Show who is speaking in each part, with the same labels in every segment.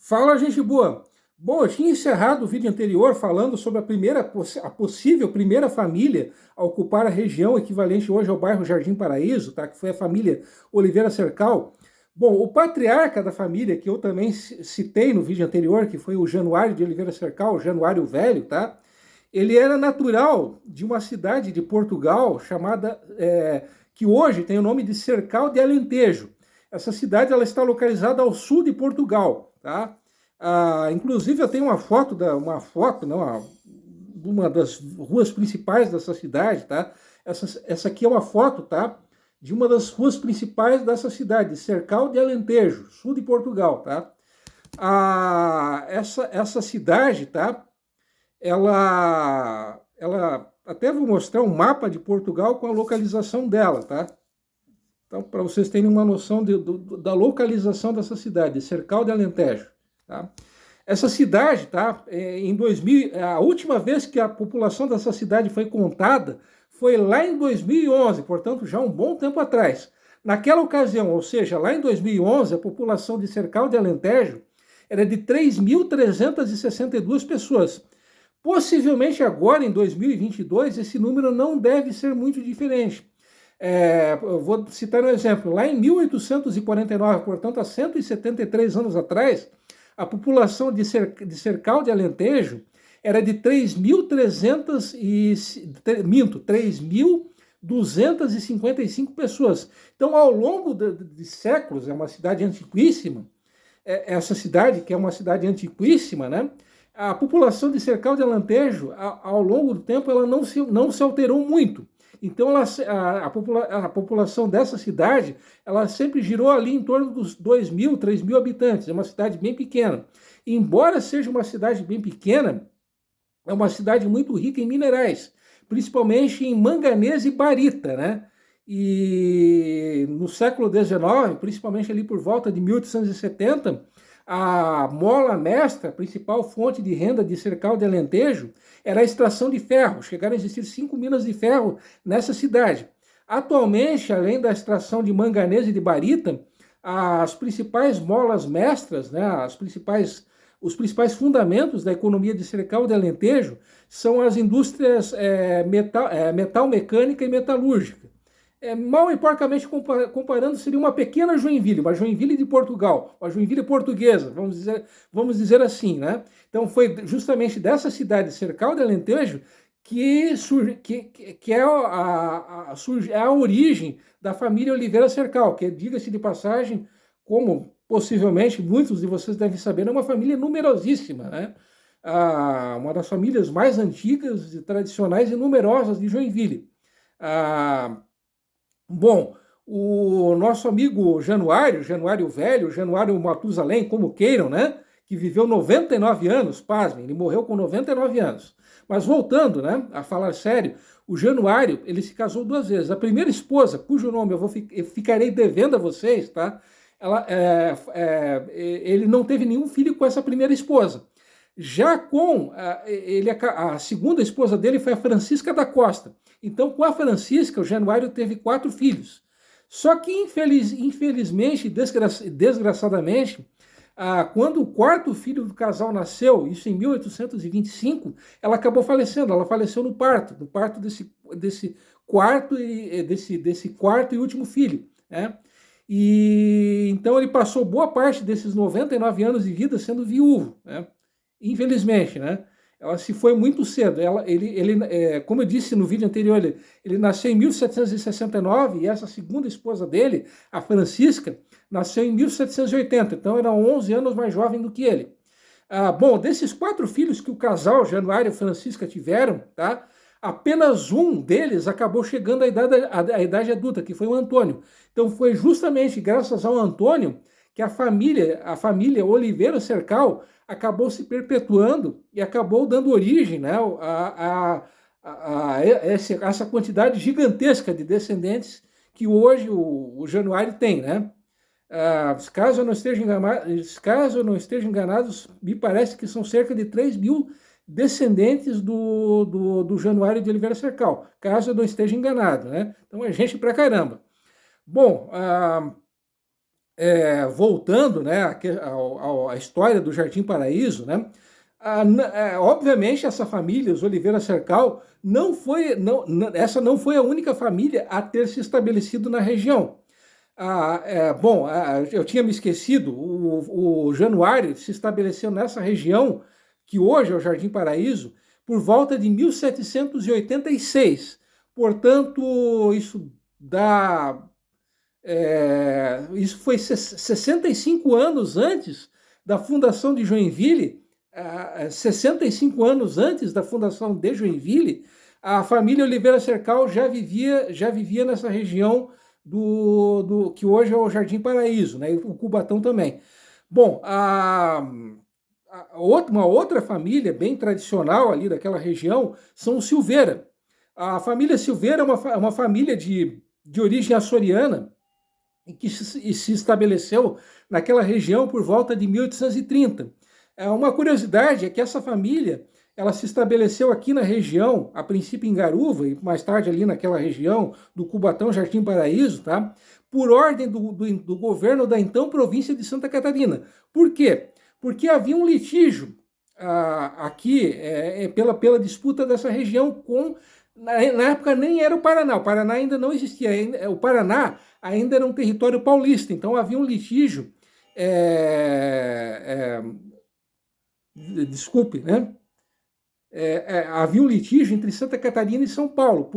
Speaker 1: Fala, gente boa! Bom, eu tinha encerrado o vídeo anterior falando sobre a possível primeira família a ocupar a região equivalente hoje ao bairro Jardim Paraíso, tá? Que foi a família Oliveira Cercal. Bom, o patriarca da família, que eu também citei no vídeo anterior, que foi o Januário de Oliveira Cercal, o Januário Velho, tá? Ele era natural de uma cidade de Portugal chamada, que hoje tem o nome de Cercal de Alentejo. Essa cidade ela está localizada ao sul de Portugal, tá? Inclusive eu tenho uma das ruas principais dessa cidade, tá? Essa aqui é uma foto, tá? De uma das ruas principais dessa cidade, Cercal de Alentejo, sul de Portugal, tá? Essa cidade, tá? Ela até vou mostrar um mapa de Portugal com a localização dela, tá? Então, para vocês terem uma noção da localização dessa cidade, Cercal de Alentejo. Tá? Essa cidade, tá, em 2000, a última vez que a população dessa cidade foi contada foi lá em 2011, portanto, já um bom tempo atrás. Naquela ocasião, ou seja, lá em 2011, a população de Cercal de Alentejo era de 3.362 pessoas. Possivelmente agora, em 2022, esse número não deve ser muito diferente. Eu vou citar um exemplo. Lá em 1849, portanto, há 173 anos atrás, a população de Cercal de Alentejo era de 3.255 pessoas. Então, ao longo de séculos, é uma cidade antiquíssima, essa cidade, que é uma cidade antiquíssima, né? A população de Cercal de Alentejo, ao longo do tempo, ela não se alterou muito. Então, a população dessa cidade, ela sempre girou ali em torno dos 2.000, 3.000 habitantes. É uma cidade bem pequena. Embora seja uma cidade bem pequena, é uma cidade muito rica em minerais, principalmente em manganês e barita, né? E no século XIX, principalmente ali por volta de 1870, a mola mestra, principal fonte de renda de Cercal de Alentejo, era a extração de ferro. Chegaram a existir 5 minas de ferro nessa cidade. Atualmente, além da extração de manganês e de barita, as principais molas mestras, né, os principais fundamentos da economia de Cercal de Alentejo são as indústrias metal mecânica e metalúrgica. Mal e porcamente comparando, seria uma pequena Joinville, uma Joinville de Portugal, uma Joinville portuguesa, vamos dizer assim, né? Então foi justamente dessa cidade, Cercal de Alentejo, que é a origem da família Oliveira Cercal, que, diga-se de passagem, como possivelmente muitos de vocês devem saber, é uma família numerosíssima, né? Uma das famílias mais antigas, tradicionais e numerosas de Joinville. Bom, o nosso amigo Januário Velho, Januário Matusalém, como queiram, né? Que viveu 99 anos, pasmem, ele morreu com 99 anos. Mas voltando, né, a falar sério, o Januário, ele se casou 2 vezes. A primeira esposa, cujo nome eu ficarei devendo a vocês, tá? Ele não teve nenhum filho com essa primeira esposa. Já com a segunda esposa dele foi a Francisca da Costa. Então, com a Francisca, o Januário teve 4 filhos. Só que, infelizmente, desgraçadamente, quando o 4º filho do casal nasceu, isso em 1825, ela acabou falecendo. Ela faleceu no parto desse quarto e último filho, né? E então ele passou boa parte desses 99 anos de vida sendo viúvo, né? Infelizmente, né? Ela se foi muito cedo. Como eu disse no vídeo anterior, ele nasceu em 1769 e essa segunda esposa dele, a Francisca, nasceu em 1780. Então, era 11 anos mais jovem do que ele. Bom, desses 4 filhos que o casal Januário e Francisca tiveram, tá? Apenas um deles acabou chegando à idade adulta, que foi o Antônio. Então, foi justamente graças ao Antônio que a família Oliveira Cercal acabou se perpetuando e acabou dando origem, né, a essa quantidade gigantesca de descendentes que hoje o Januário tem, né? Caso eu não esteja enganado, me parece que são cerca de 3.000 descendentes do Januário de Oliveira Cercal, caso eu não esteja enganado, né? Então é gente pra caramba. Bom, voltando, né, à história do Jardim Paraíso, né, obviamente essa família, os Oliveira Cercal, essa não foi a única família a ter se estabelecido na região. Eu tinha me esquecido, o Januário se estabeleceu nessa região, que hoje é o Jardim Paraíso, por volta de 1786. Portanto, isso foi 65 anos antes da fundação de Joinville, 65 anos antes da fundação de Joinville, a família Oliveira Cercal já vivia nessa região do que hoje é o Jardim Paraíso, né? E o Cubatão também. Bom, uma outra família bem tradicional ali daquela região são os Silveira. A família Silveira é uma família de origem açoriana, que se estabeleceu naquela região por volta de 1830. Uma curiosidade é que essa família ela se estabeleceu aqui na região, a princípio em Garuva, e mais tarde ali naquela região do Cubatão, Jardim Paraíso, tá? Por ordem do governo da então província de Santa Catarina. Por quê? Porque havia um litígio aqui pela disputa dessa região com... Na época nem era o Paraná ainda não existia, o Paraná ainda era um território paulista, então havia um litígio, desculpe, né? Havia um litígio entre Santa Catarina e São Paulo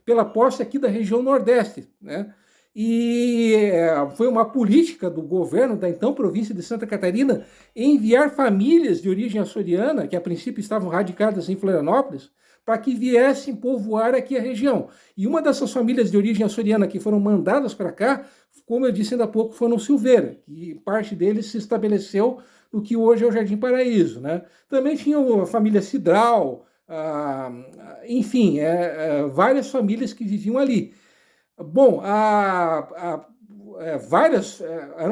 Speaker 1: pela posse aqui da região Nordeste, né? E foi uma política do governo da então província de Santa Catarina enviar famílias de origem açoriana, que a princípio estavam radicadas em Florianópolis, para que viessem povoar aqui a região. E uma dessas famílias de origem açoriana que foram mandadas para cá, como eu disse ainda há pouco, foram Silveira, e parte deles se estabeleceu no que hoje é o Jardim Paraíso, né? Também tinha a família Cidral, enfim, várias famílias que viviam ali. Bom, era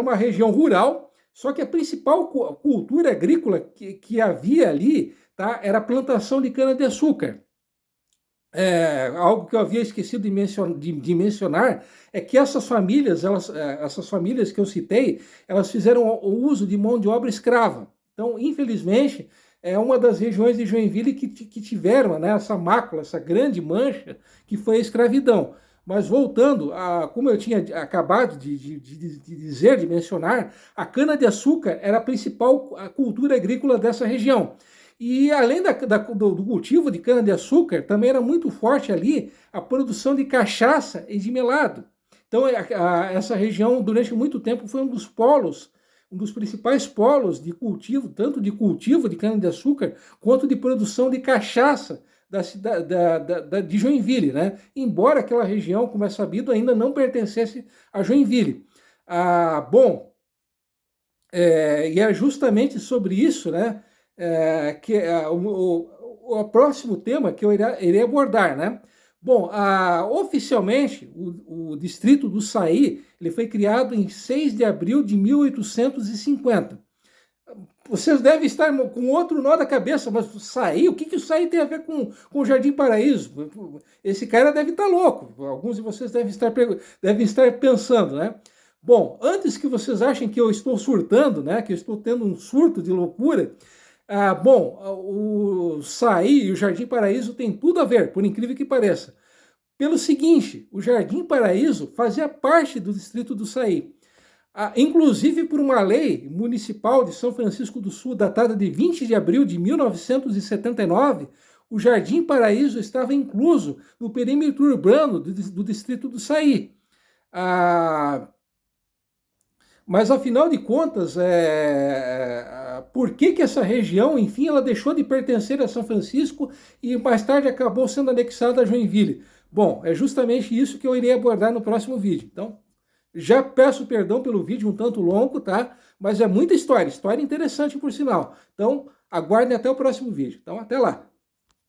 Speaker 1: uma região rural, só que a principal cultura agrícola que havia ali, tá, era a plantação de cana-de-açúcar. Algo que eu havia esquecido de mencionar é que essas famílias que eu citei, elas fizeram o uso de mão de obra escrava. Então, infelizmente, é uma das regiões de Joinville que tiveram, né, essa mácula, essa grande mancha, que foi a escravidão. Mas voltando, como eu tinha acabado de mencionar, a cana-de-açúcar era a principal cultura agrícola dessa região. E além do cultivo de cana-de-açúcar, também era muito forte ali a produção de cachaça e de melado. Então, essa região, durante muito tempo, foi um dos principais polos de cultivo, tanto de cultivo de cana-de-açúcar, quanto de produção de cachaça de Joinville, né? Embora aquela região, como é sabido, ainda não pertencesse a Joinville. E é justamente sobre isso, né, que o próximo tema que eu irei abordar, né? Bom, oficialmente, o Distrito do Saí ele foi criado em 6 de abril de 1850. Vocês devem estar com outro nó da cabeça, mas o que o Saí tem a ver com o Jardim Paraíso? Esse cara deve estar louco. Alguns de vocês devem estar pensando, né? Bom, antes que vocês achem que eu estou surtando, né, que eu estou tendo um surto de loucura, o Saí e o Jardim Paraíso têm tudo a ver, por incrível que pareça. Pelo seguinte, o Jardim Paraíso fazia parte do Distrito do Saí. Inclusive por uma lei municipal de São Francisco do Sul, datada de 20 de abril de 1979, o Jardim Paraíso estava incluso no perímetro urbano do Distrito do Saí. Mas, afinal de contas, por que essa região, enfim, ela deixou de pertencer a São Francisco e mais tarde acabou sendo anexada a Joinville? Bom, é justamente isso que eu irei abordar no próximo vídeo. Então, já peço perdão pelo vídeo um tanto longo, tá? Mas é muita história interessante por sinal. Então, aguardem até o próximo vídeo. Então, até lá!